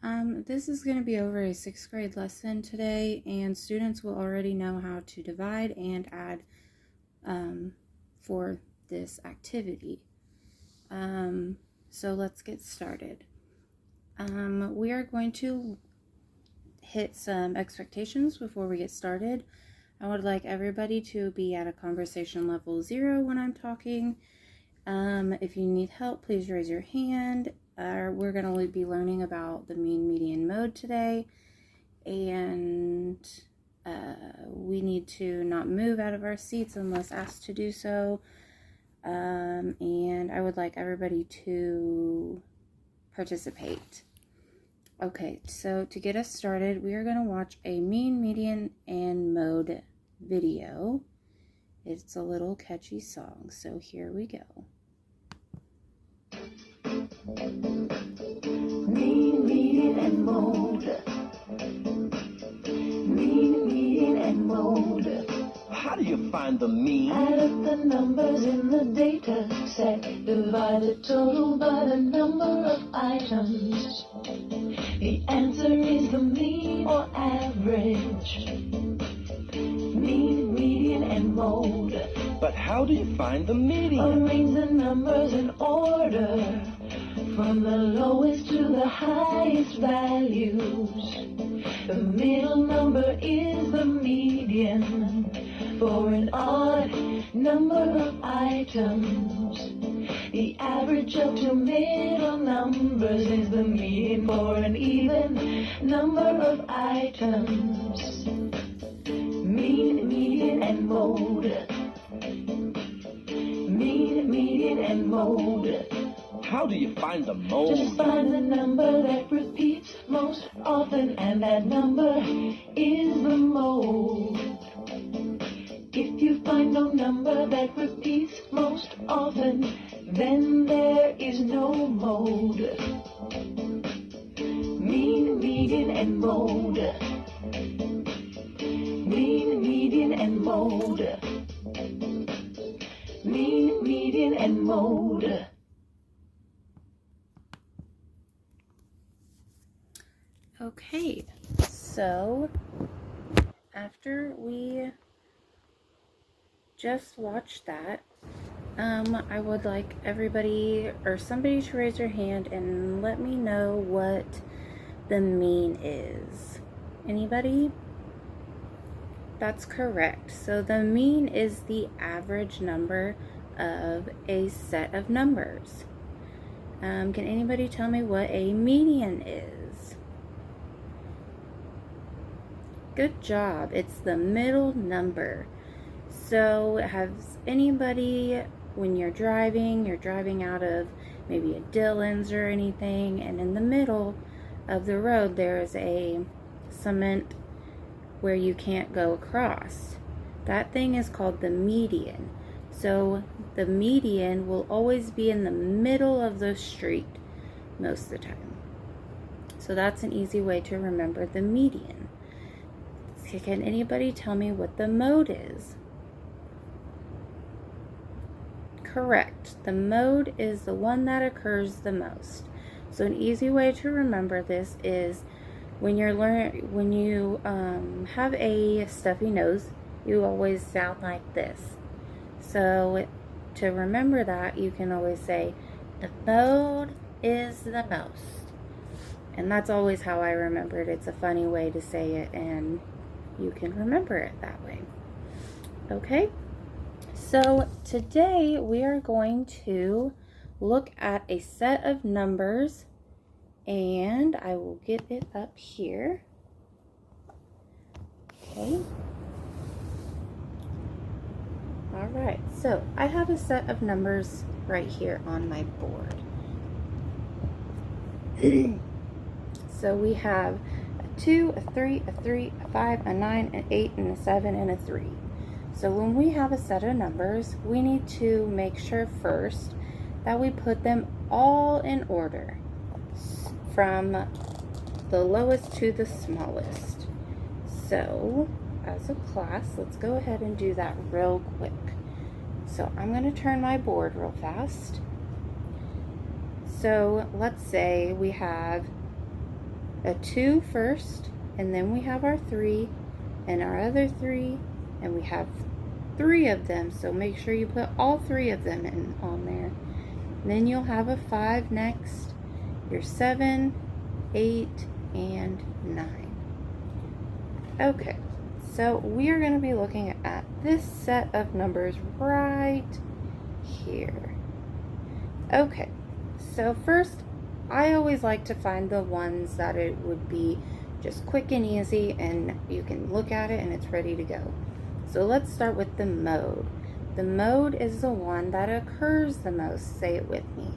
This is going to be over a 6th grade lesson today, and students will already know how to divide and add for this activity. So let's get started. We are going to hit some expectations before we get started. I would like everybody to be at a conversation level 0 when I'm talking. If you need help, please raise your hand. We're going to be learning about the mean, median, mode today, and we need to not move out of our seats unless asked to do so. And I would like everybody to participate. Okay, so to get us started, we are going to watch a mean, median, and mode video. It's a little catchy song, so here we go. Mean, median, and mode. Mean, median, and mode. How do you find the mean? Add up the numbers in the data set. Divide the total by the number of items. The answer is the mean or average. Mean, median, and mode. But how do you find the median? Arrange the numbers in order, from the lowest to the highest values. The middle number is the median for an odd number of items. The average of two middle numbers is the median for an even number of items. Mean, median, and mode. Mean, median, and mode. How do you find the mode? Just find the number that repeats most often, and that number is the mode. If you find no number that repeats most often, then there is no mode. Mean, median, and mode. Mean, median, and mode. Mean, median, and mode. Okay, so after we just watched that, I would like everybody or somebody to raise your hand and let me know what the mean is. Anybody? That's correct. So the mean is the average number of a set of numbers. Can anybody tell me what a median is? Good job. It's the middle number. So has anybody, when you're driving out of maybe a Dillon's or anything, and in the middle of the road there is a cement where you can't go across. That thing is called the median. So the median will always be in the middle of the street most of the time. So that's an easy way to remember the median. Can anybody tell me what the mode is? Correct. The mode is the one that occurs the most. So an easy way to remember this is when you have a stuffy nose, you always sound like this. So to remember that, you can always say, the mode is the most. And that's always how I remember it. It's a funny way to say it, and you can remember it that way. Okay, so today we are going to look at a set of numbers, and I will get it up here. Okay. All right, so I have a set of numbers right here on my board. So we have a 2, a 3, a 3, a 5, a 9, an 8, and a 7, and a 3. So when we have a set of numbers, we need to make sure first that we put them all in order from the lowest to the smallest. So as a class, let's go ahead and do that real quick. So I'm going to turn my board real fast. So let's say we have a 2 first, and then we have our 3 and our other 3, and we have 3 of them, so make sure you put all 3 of them in on there. Then you'll have a 5 next, your 7, 8, and 9. Okay, so we are going to be looking at this set of numbers right here. Okay, so first, I always like to find the ones that it would be just quick and easy and you can look at it and it's ready to go. So let's start with the mode. The mode is the one that occurs the most. Say it with me.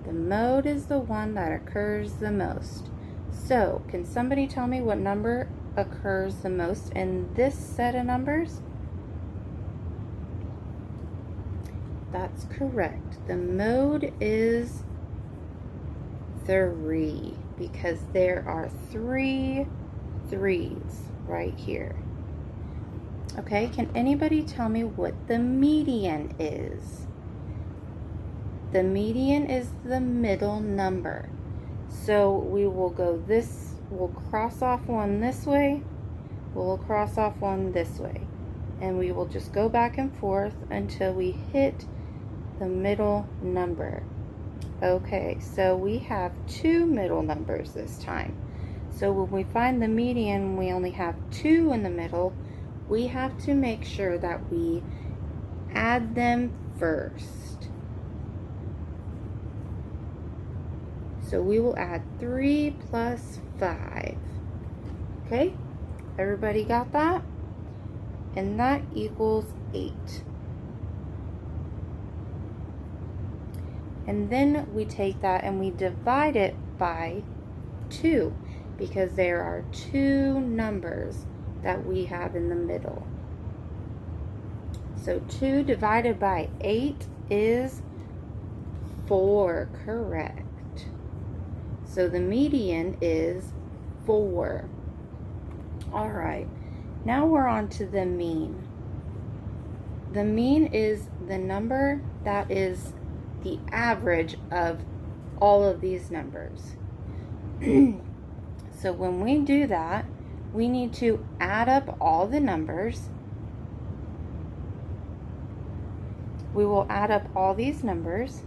The mode is the one that occurs the most. So, can somebody tell me what number occurs the most in this set of numbers? That's correct. The mode is 3 because there are 3 3s right here. Okay, can anybody tell me what the median is? The median is the middle number. So we will go this, we'll cross off one this way, we'll cross off one this way, and we will just go back and forth until we hit the middle number. Okay, so we have 2 middle numbers this time. So when we find the median, we only have 2 in the middle. We have to make sure that we add them first. So we will add 3 plus 5. Okay, everybody got that? And that equals 8. And then we take that and we divide it by 2 because there are 2 numbers that we have in the middle. So 2 divided by 8 is 4, correct. So the median is 4. All right, now we're on to the mean. The mean is the number that is the average of all of these numbers. So when we do that, we need to add up all the numbers. We will add up all these numbers,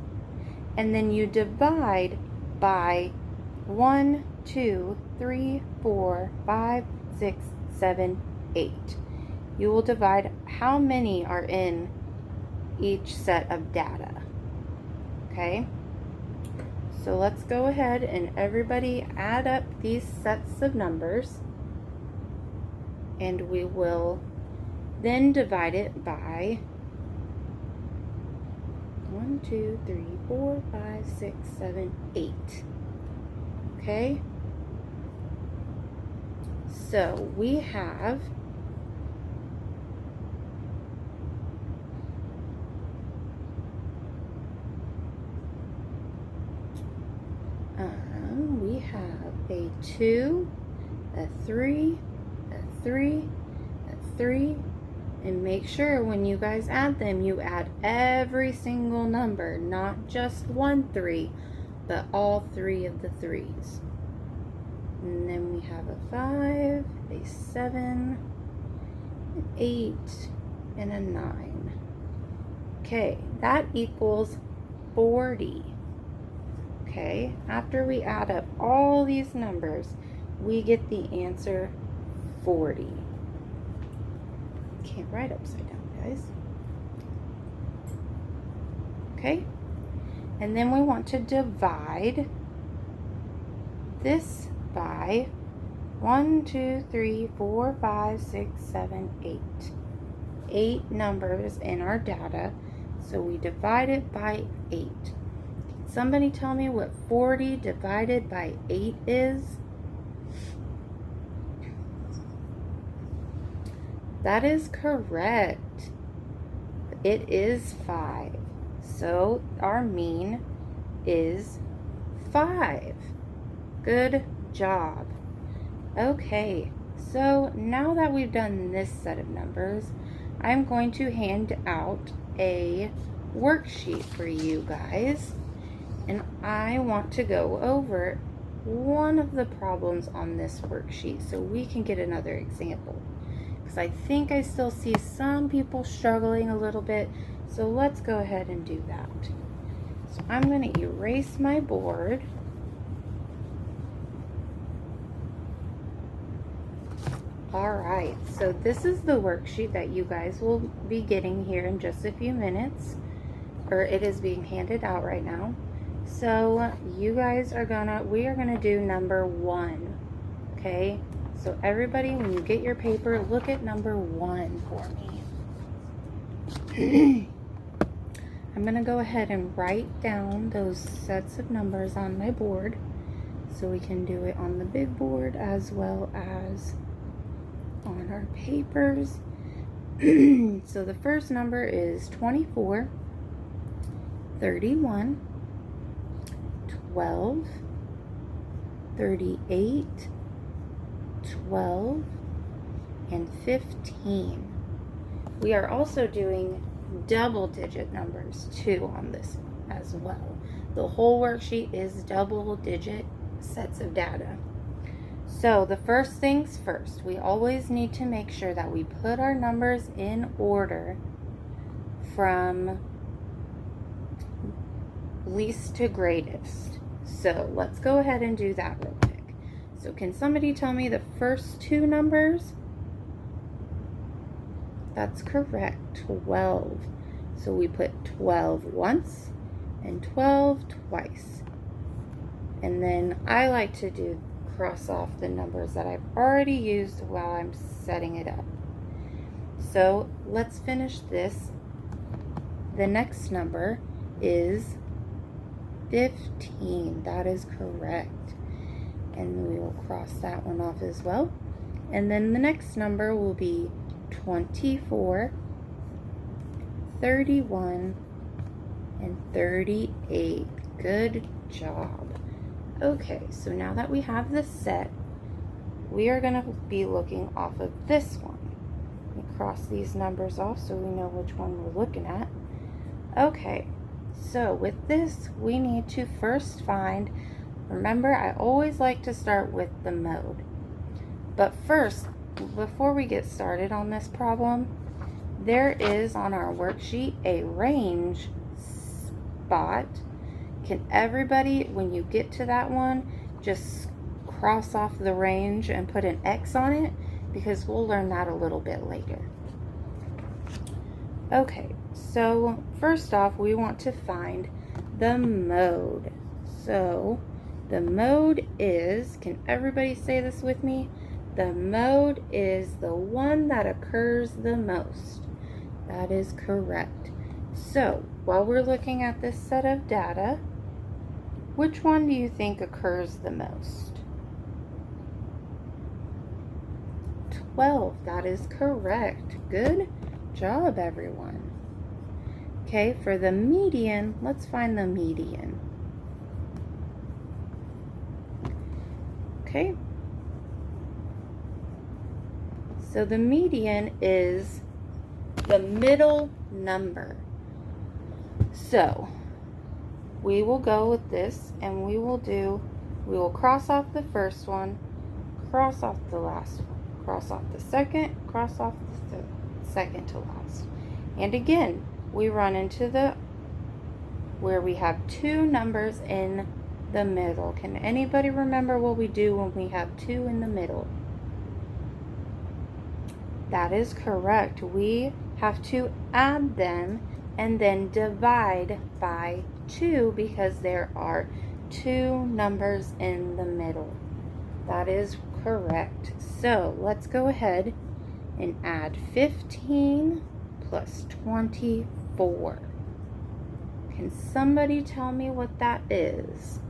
and then you divide by 1, 2, 3, 4, 5, 6, 7, 8. You will divide how many are in each set of data. Okay? So let's go ahead and everybody add up these sets of numbers. And we will then divide it by 1, 2, 3, 4, 5, 6, 7, 8. Okay? So we have a 2, a 3, a 3, a 3, and make sure when you guys add them, you add every single number, not just 1 3, but all 3 of the 3s. And then we have a 5, a 7, an 8, and a 9. Okay, that equals 40. Okay, after we add up all these numbers, we get the answer 40. Can't write upside down, guys. Okay, and then we want to divide this by 1, 2, 3, 4, 5, 6, 7, 8. 8 numbers in our data, so we divide it by 8. Somebody tell me what 40 divided by 8 is? That is correct. It is 5. So our mean is 5. Good job. Okay, so now that we've done this set of numbers, I'm going to hand out a worksheet for you guys. And I want to go over one of the problems on this worksheet so we can get another example. Because I think I still see some people struggling a little bit. So let's go ahead and do that. So I'm going to erase my board. Alright, so this is the worksheet that you guys will be getting here in just a few minutes. Or it is being handed out right now. So you guys are we are gonna do number 1. Okay? So everybody, when you get your paper, look at number 1 for me. I'm gonna go ahead and write down those sets of numbers on my board so we can do it on the big board as well as on our papers. So the first number is 24, 31, 12, 38, 12, and 15. We are also doing double digit numbers too on this as well. The whole worksheet is double digit sets of data. So the first things first, we always need to make sure that we put our numbers in order from least to greatest. So let's go ahead and do that real quick. So can somebody tell me the first 2 numbers? That's correct, 12. So we put 12 once and 12 twice. And then I like to cross off the numbers that I've already used while I'm setting it up. So let's finish this. The next number is 15. That is correct. And we will cross that one off as well. And then the next number will be 24, 31, and 38. Good job. Okay, so now that we have this set, we are going to be looking off of this one. We cross these numbers off so we know which one we're looking at. Okay, so with this, we need to first find, remember, I always like to start with the mode. But first, before we get started on this problem, there is on our worksheet a range spot. Can everybody, when you get to that one, just cross off the range and put an X on it? Because we'll learn that a little bit later. Okay, so first off, we want to find the mode. So the mode is, can everybody say this with me? The mode is the one that occurs the most. That is correct. So while we're looking at this set of data, which one do you think occurs the most? 12. That is correct. Good job, everyone. Okay, for the median, let's find the median. Okay. So the median is the middle number. So we will go with this and we will cross off the first one, cross off the last one, cross off the second, cross off the third, second to last. And again, we run into where we have 2 numbers in the middle. Can anybody remember what we do when we have 2 in the middle? That is correct. We have to add them and then divide by 2 because there are 2 numbers in the middle. That is correct. So let's go ahead and add 15 plus 24. Can somebody tell me what that is?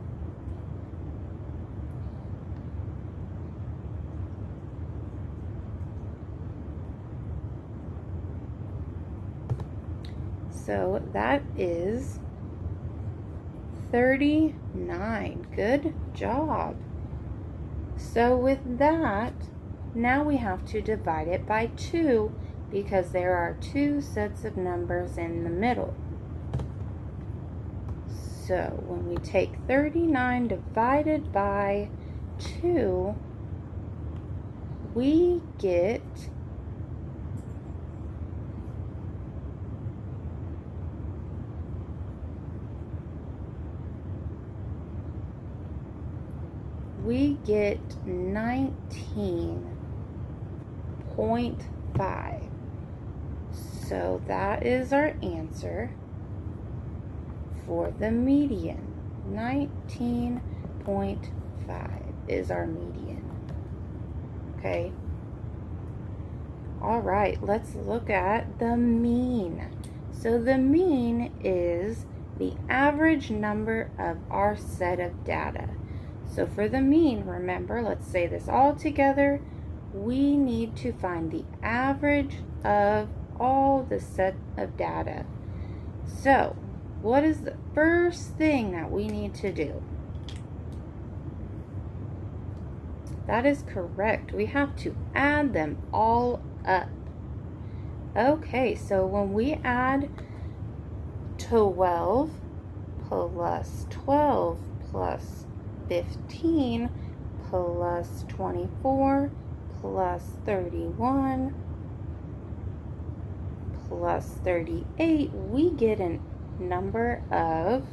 So that is 39. Good job. So with that, now we have to divide it by 2 because there are 2 sets of numbers in the middle. So when we take 39 divided by 2, we get we get 19.5. So that is our answer for the median. 19.5 is our median. Okay. All right, let's look at the mean. So the mean is the average number of our set of data. So for the mean, remember, let's say this all together. We need to find the average of all the set of data. So what is the first thing that we need to do? That is correct. We have to add them all up. Okay, so when we add 12 plus 12 plus 15 plus 24 plus 31 plus 38, we get a number of,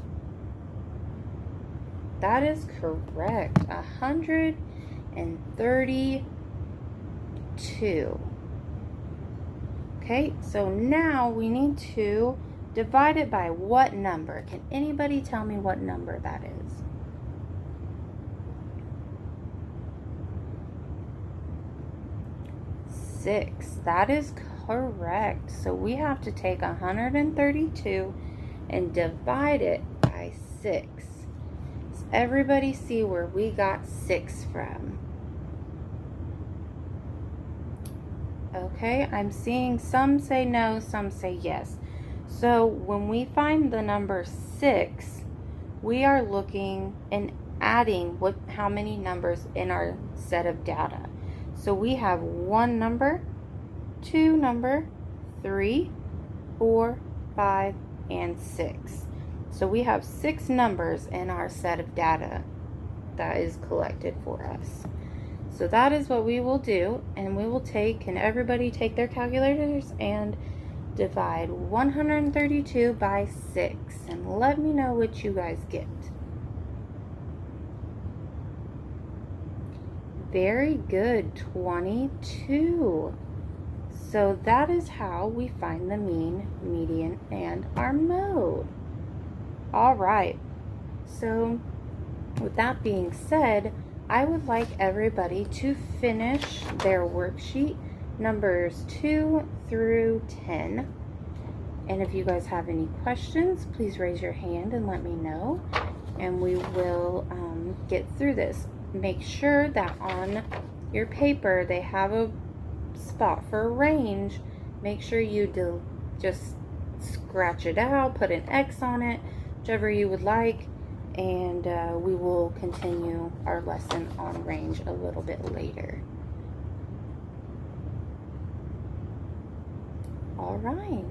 that is correct, 132. Okay, so now we need to divide it by what number? Can anybody tell me what number that is? 6. That is correct. So we have to take 132 and divide it by 6. Does everybody see where we got 6 from? Okay, I'm seeing some say no, some say yes. So when we find the number 6, we are looking and adding how many numbers in our set of data. So we have 1 number, 2 number, 3, 4, 5, and 6. So we have 6 numbers in our set of data that is collected for us. So that is what we will do, and we will take, can everybody take their calculators and divide 132 by 6, and let me know what you guys get. Very good, 22. So that is how we find the mean, median, and our mode. All right, so with that being said, I would like everybody to finish their worksheet numbers 2 through 10. And if you guys have any questions, please raise your hand and let me know, and we will get through this. Make sure that on your paper they have a spot for a range. Make sure you just scratch it out, put an X on it, whichever you would like, and we will continue our lesson on range a little bit later. All right.